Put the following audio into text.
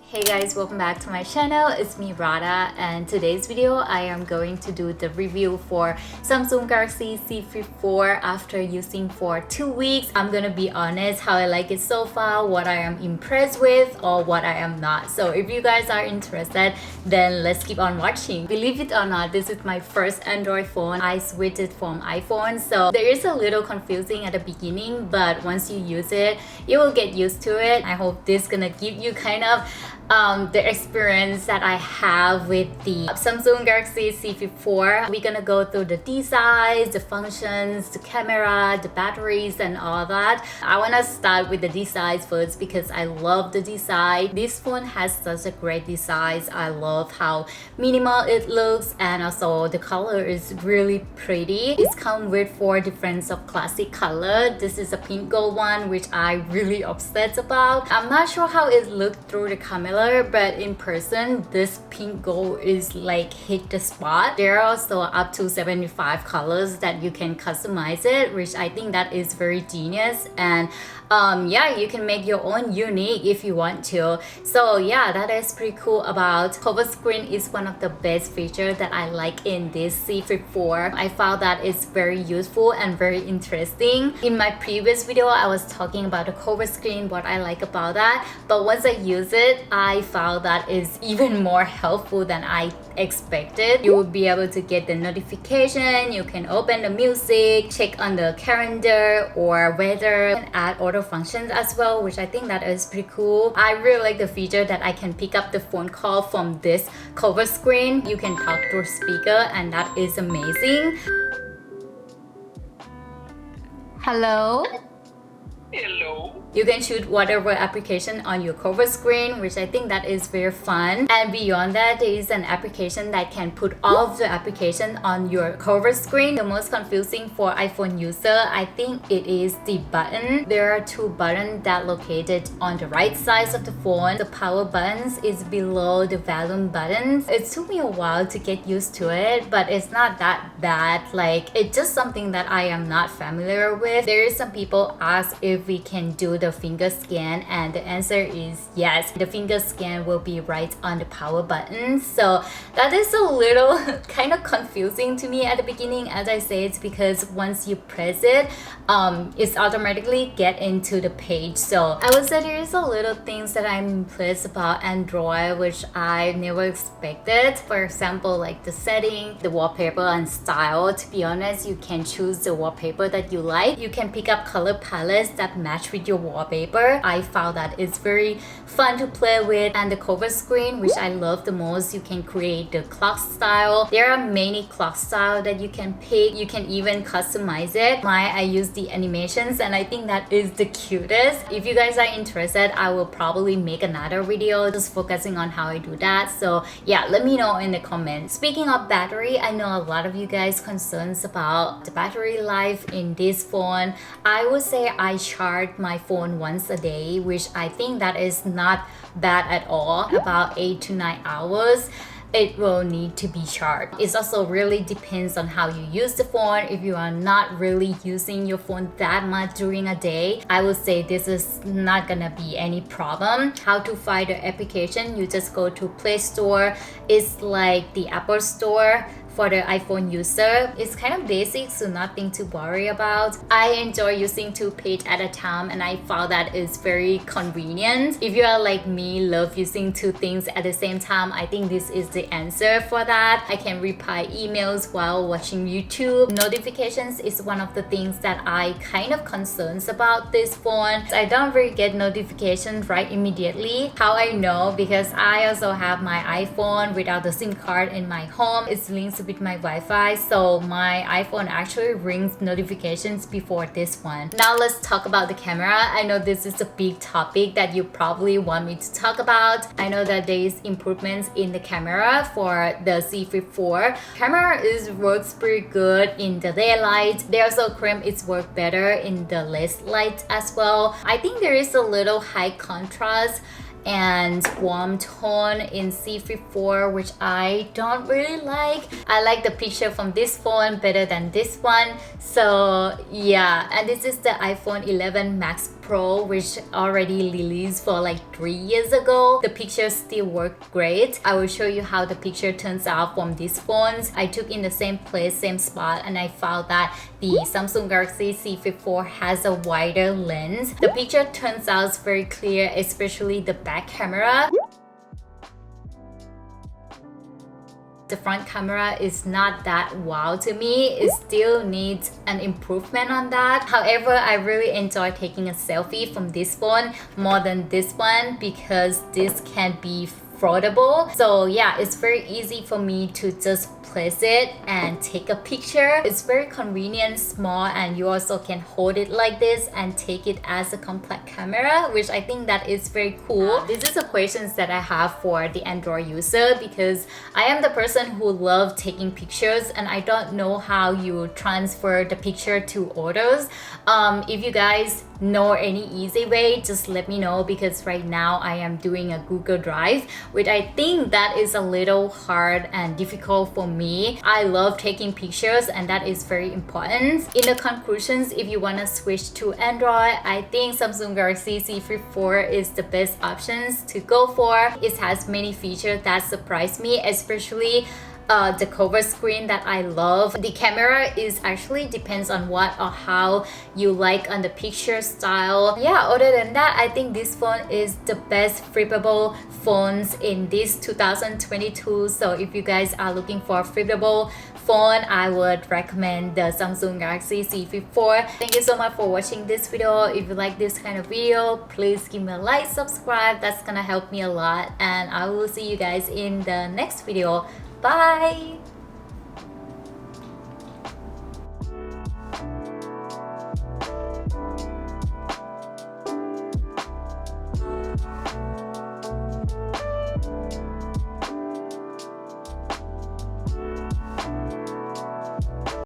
Hey guys, welcome back to my channel. It's me Rada, and today's video I am going to do the review for Samsung Galaxy Z Flip 4 after using for 2 weeks. I'm gonna be honest how I like it so far, what I am impressed with or what I am not. So if you guys are interested, then let's keep on watching. Believe it or not, this is my first Android phone. I switched it from iPhone, so there is a little confusing at the beginning, but once you use it, you will get used to it. I hope this gonna give you kind of the experience that I have with the Samsung Galaxy Z Flip 4. We're gonna go through the designs, the functions, the camera, the batteries and all that. I wanna start with the designs first because I love the design. This phone has such a great design. I love how minimal it looks, and also the color is really pretty. It's come with 4 different of classic color. This is a pink gold one, which I really obsessed about. I'm not sure how it looked through the camera, but in person this pink gold is like hit the spot. There are also up to 75 colors that you can customize it, which I think that is very genius. And yeah, you can make your own unique if you want to. So yeah, that is pretty cool. About cover screen is one of the best features that I like in this Z Flip 4. I found that it's very useful and very interesting. In my previous video I was talking about the cover screen, what I like about that, but once I use it I found that is even more helpful than I expected. You will be able to get the notification, you can open the music, check on the calendar or weather, and add auto functions as well, which I think that is pretty cool. I really like the feature that I can pick up the phone call from this cover screen. You can talk through speaker, and that is amazing. Hello? Hello. You can choose whatever application on your cover screen, which I think that is very fun. And beyond that, there is an application that can put all of the application on your cover screen. The most confusing for iPhone user, I think it is the button. There are 2 buttons that located on the right side of the phone. The power buttons is below the volume buttons. It took me a while to get used to it, but it's not that bad. Like, it's just something that I am not familiar with. There is some people ask if we can do the finger scan, and the answer is yes. The finger scan will be right on the power button. So that is a little kind of confusing to me at the beginning, as I said, because once you press it, it's automatically get into the page. So I would say there is a little things that I'm impressed about Android, which I never expected. For example, like the setting, the wallpaper and style. To be honest, you can choose the wallpaper that you like. You can pick up color palettes that match with your wallpaper. I found that it's very fun to play with. And the cover screen, which I love the most, you can create the clock style. There are many clock style that you can pick. You can even customize it. I use the animations, and I think that is the cutest. If you guys are interested, I will probably make another video just focusing on how I do that. So yeah, let me know in the comments. Speaking of battery, I know a lot of you guys concerns about the battery life in this phone. I would say I charge my phone once a day, which I think that is not bad at all. About 8 to 9 hours it will need to be charged. It also really depends on how you use the phone. If you are not really using your phone that much during a day, I would say this is not gonna be any problem. How to find the application, you just go to Play Store. It's like the Apple Store for the iPhone user. It's kind of basic, so nothing to worry about. I enjoy using 2 pages at a time, and I found that it's very convenient. If you are like me, love using 2 things at the same time, I think this is the answer for that. I can reply emails while watching YouTube. Notifications is one of the things that I kind of concerns about this phone. I don't really get notifications right immediately. How I know? Because I also have my iPhone without the SIM card in my home. It's linked with my Wi-Fi, so my iPhone actually rings notifications before this one. Now let's talk about the camera. I know this is a big topic that you probably want me to talk about. I know that there is improvements in the camera for the Z Flip 4. Camera works pretty good in the daylight. They also claim it's work better in the less light as well. I think there is a little high contrast and warm tone in C54, which I don't really like. I like the picture from this phone better than this one. So yeah, and this is the iPhone 11 Max Pro, which already released for like 3 years ago. The pictures still work great. I will show you how the picture turns out from these phones. I took in the same place, same spot, and I found that the Samsung Galaxy C54 has a wider lens. The picture turns out very clear, especially the back camera. The front camera is not that wow to me. It still needs an improvement on that. However, I really enjoy taking a selfie from this phone more than this one because this can be foldable. So yeah, it's very easy for me to just place it and take a picture. It's very convenient, small, and you also can hold it like this and take it as a compact camera, which I think that is very cool. This is the questions that I have for the Android user because I am the person who loves taking pictures and I don't know how you transfer the picture to others. If you guys know any easy way, just let me know because right now I am doing a Google Drive, which I think that is a little hard and difficult for me. I love taking pictures and that is very important. In the conclusions, if you want to switch to Android, I think Samsung Galaxy C54 is the best options to go for. It has many features that surprise me, especially the cover screen that I love. The camera is actually depends on what or how you like on the picture style. Yeah, other than that, I think this phone is the best flippable phones in this 2022. So if you guys are looking for a flippable phone, I would recommend the Samsung Galaxy C54. Thank you so much for watching this video. If you like this kind of video, please give me a like, subscribe. That's gonna help me a lot, and I will see you guys in the next video. Bye!